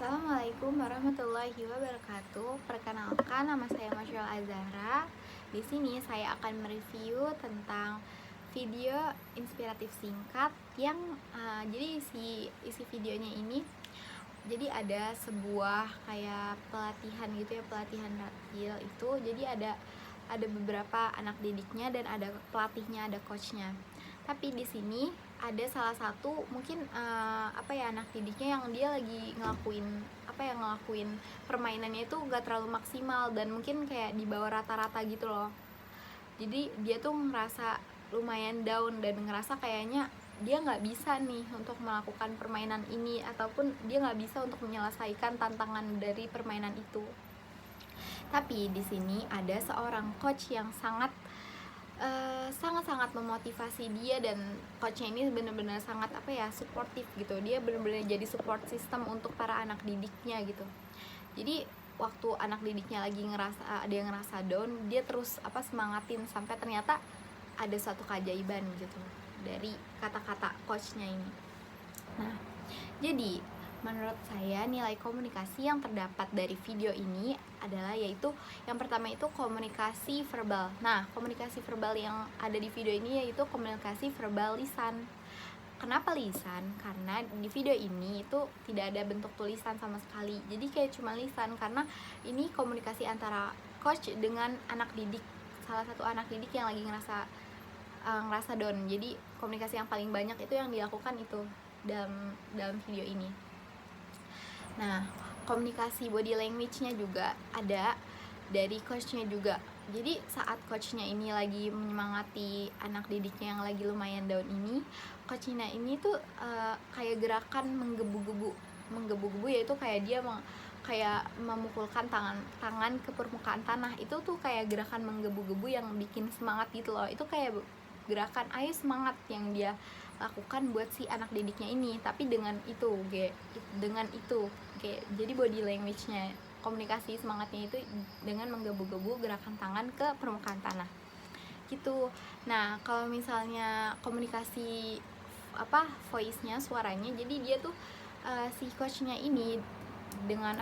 Assalamualaikum warahmatullahi wabarakatuh. Perkenalkan, nama saya Masyul Azahra. Di sini saya akan mereview tentang video inspiratif singkat yang jadi isi videonya ini. Jadi ada sebuah kayak pelatihan gitu ya, pelatihan reptil itu. Jadi ada beberapa anak didiknya dan ada pelatihnya, ada coachnya. Tapi di sini ada salah satu mungkin anak didiknya yang dia lagi ngelakuin permainannya itu gak terlalu maksimal dan mungkin kayak di bawah rata-rata gitu loh. Jadi dia tuh ngerasa lumayan down dan ngerasa kayaknya dia nggak bisa nih untuk melakukan permainan ini, ataupun dia nggak bisa untuk menyelesaikan tantangan dari permainan itu. Tapi di sini ada seorang coach yang sangat-sangat memotivasi dia, dan coachnya ini benar-benar sangat suportif gitu. Dia benar-benar jadi support system untuk para anak didiknya gitu. Jadi waktu anak didiknya lagi ngerasa down, dia terus semangatin sampai ternyata ada suatu keajaiban gitu dari kata-kata coachnya ini. Nah, jadi menurut saya nilai komunikasi yang terdapat dari video ini adalah yaitu yang pertama itu komunikasi verbal. Nah, komunikasi verbal yang ada di video ini yaitu komunikasi verbal lisan. Kenapa lisan? Karena di video ini itu tidak ada bentuk tulisan sama sekali. Jadi kayak cuma lisan, karena ini komunikasi antara coach dengan anak didik, salah satu anak didik yang lagi ngerasa down. Jadi komunikasi yang paling banyak itu yang dilakukan itu dalam video ini. Nah, komunikasi body language-nya juga ada dari coachnya juga. Jadi saat coachnya ini lagi menyemangati anak didiknya yang lagi lumayan down ini, coachnya ini tuh kayak gerakan menggebu-gebu yaitu kayak dia kayak memukulkan tangan ke permukaan tanah. Itu tuh kayak gerakan menggebu-gebu yang bikin semangat gitu loh. Itu kayak gerakan ayo semangat yang dia lakukan buat si anak didiknya ini, tapi dengan itu jadi body language-nya, komunikasi semangatnya itu dengan menggebu-gebu gerakan tangan ke permukaan tanah gitu. Nah, kalau misalnya komunikasi voice-nya, suaranya, jadi dia tuh si coachnya ini dengan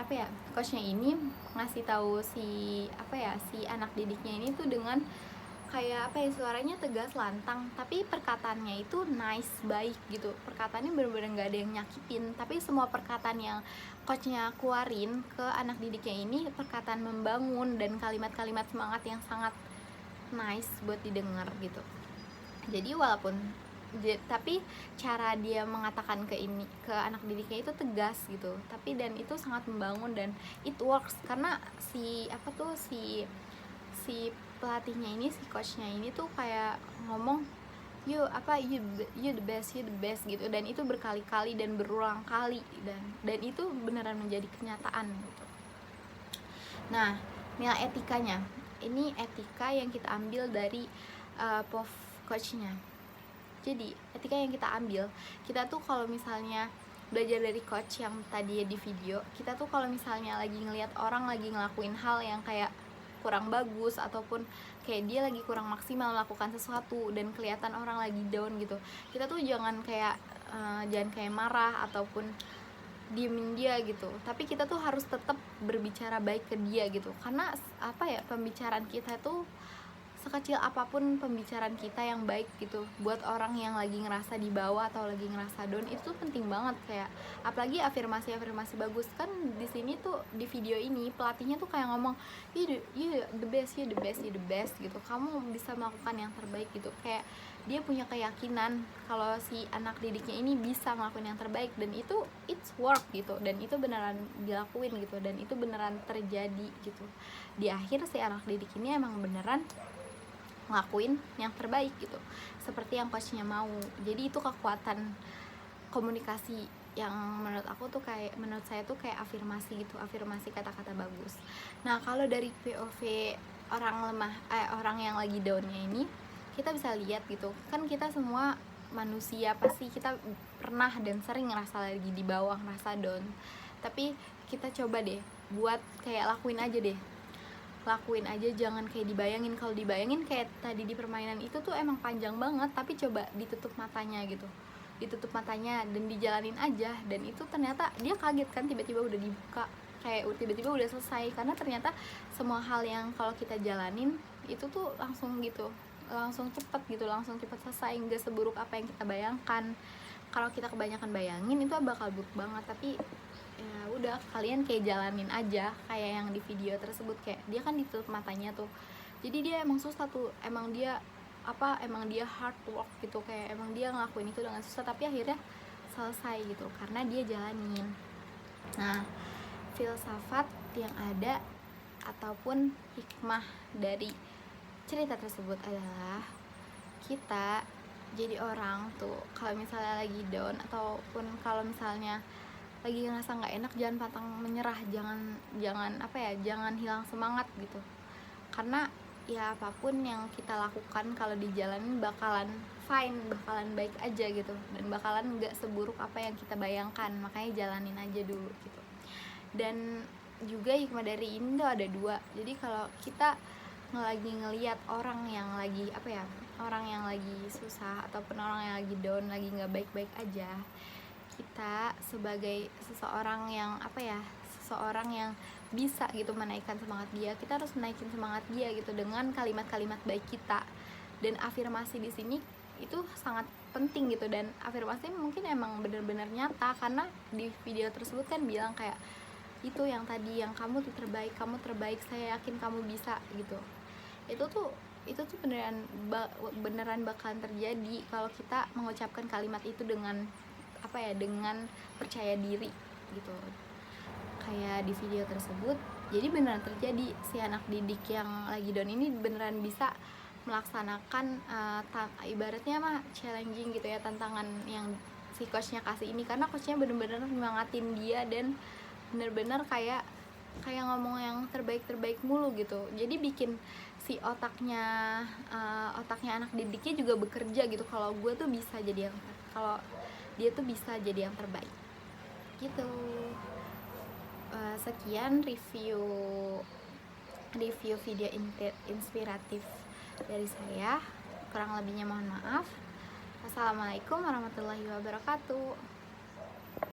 coachnya ini ngasih tahu si anak didiknya ini tuh dengan kayak suaranya tegas lantang, tapi perkataannya itu nice, baik gitu. Perkataannya bener-bener gak ada yang nyakitin, tapi semua perkataan yang coachnya keluarin ke anak didiknya ini perkataan membangun dan kalimat-kalimat semangat yang sangat nice buat didengar gitu. Jadi tapi cara dia mengatakan ke anak didiknya itu tegas gitu, tapi dan itu sangat membangun dan it works, karena si pelatihnya ini, si coachnya ini tuh kayak ngomong you the best gitu, dan itu berkali-kali dan berulang kali, dan itu beneran menjadi kenyataan gitu. Nah, nilai etikanya, ini etika yang kita ambil dari POV coachnya. Jadi etika yang kita ambil, kita tuh kalau misalnya belajar dari coach yang tadi di video, kita tuh kalau misalnya lagi ngelihat orang lagi ngelakuin hal yang kayak kurang bagus, ataupun kayak dia lagi kurang maksimal melakukan sesuatu dan kelihatan orang lagi down gitu, kita tuh jangan kayak marah ataupun diemin dia gitu, tapi kita tuh harus tetap berbicara baik ke dia gitu. Karena pembicaraan kita tuh sekecil apapun pembicaraan kita yang baik gitu buat orang yang lagi ngerasa di bawah atau lagi ngerasa down, itu penting banget. Kayak apalagi afirmasi bagus kan. Di sini tuh di video ini pelatihnya tuh kayak ngomong you the best gitu, kamu bisa melakukan yang terbaik gitu. Kayak dia punya keyakinan kalau si anak didiknya ini bisa ngelakuin yang terbaik, dan itu it's work gitu, dan itu beneran dilakuin gitu, dan itu beneran terjadi gitu. Di akhir si anak didik ini emang beneran ngelakuin yang terbaik gitu, seperti yang coachnya mau. Jadi itu kekuatan komunikasi yang menurut saya tuh kayak afirmasi gitu, afirmasi kata-kata bagus. Nah, kalau dari POV orang yang lagi downnya ini, kita bisa lihat gitu kan, kita semua manusia pasti kita pernah dan sering ngerasa lagi di bawah, ngerasa down. Tapi kita coba deh buat kayak lakuin aja, jangan kayak dibayangin. Kalau dibayangin kayak tadi di permainan itu tuh emang panjang banget, tapi coba ditutup matanya gitu, ditutup matanya dan dijalanin aja, dan itu ternyata dia kaget kan tiba-tiba udah dibuka, kayak tiba-tiba udah selesai, karena ternyata semua hal yang kalau kita jalanin itu tuh langsung gitu, langsung cepet selesai, nggak seburuk apa yang kita bayangkan. Kalau kita kebanyakan bayangin itu bakal buruk banget, tapi ya udah, kalian kayak jalanin aja kayak yang di video tersebut. Kayak dia kan ditutup matanya tuh, jadi dia emang susah tuh, emang dia hard work gitu, kayak emang dia ngelakuin itu dengan susah, tapi akhirnya selesai gitu karena dia jalanin. Nah, filsafat yang ada ataupun hikmah dari cerita tersebut adalah kita jadi orang tuh kalau misalnya lagi down ataupun kalau misalnya lagi ngerasa nggak enak, jangan pantang menyerah, jangan hilang semangat gitu, karena ya apapun yang kita lakukan kalau dijalanin bakalan fine, bakalan baik aja gitu, dan bakalan nggak seburuk apa yang kita bayangkan. Makanya jalanin aja dulu gitu. Dan juga hikmah dari ini tuh ada dua. Jadi kalau kita lagi ngelihat orang yang lagi orang yang lagi susah ataupun orang yang lagi down, lagi nggak baik-baik aja, kita sebagai seseorang yang bisa gitu menaikkan semangat dia, kita harus menaikin semangat dia gitu dengan kalimat-kalimat baik kita. Dan afirmasi di sini itu sangat penting gitu, dan afirmasi mungkin emang benar-benar nyata, karena di video tersebut kan bilang kayak itu yang tadi, yang kamu tuh terbaik, saya yakin kamu bisa gitu. Itu tuh beneran bakalan terjadi kalau kita mengucapkan kalimat itu dengan dengan percaya diri gitu. Kayak di video tersebut, jadi beneran terjadi, si anak didik yang lagi down ini beneran bisa melaksanakan ibaratnya mah challenging gitu ya, tantangan yang si coachnya kasih ini, karena coachnya bener-bener nyemangatin dia dan bener-bener kayak ngomong yang terbaik mulu gitu. Jadi bikin si otaknya anak didiknya juga bekerja gitu, kalau gue tuh bisa jadi kalau dia tuh bisa jadi yang terbaik gitu. Sekian review video inspiratif dari saya, kurang lebihnya mohon maaf. Assalamualaikum warahmatullahi wabarakatuh.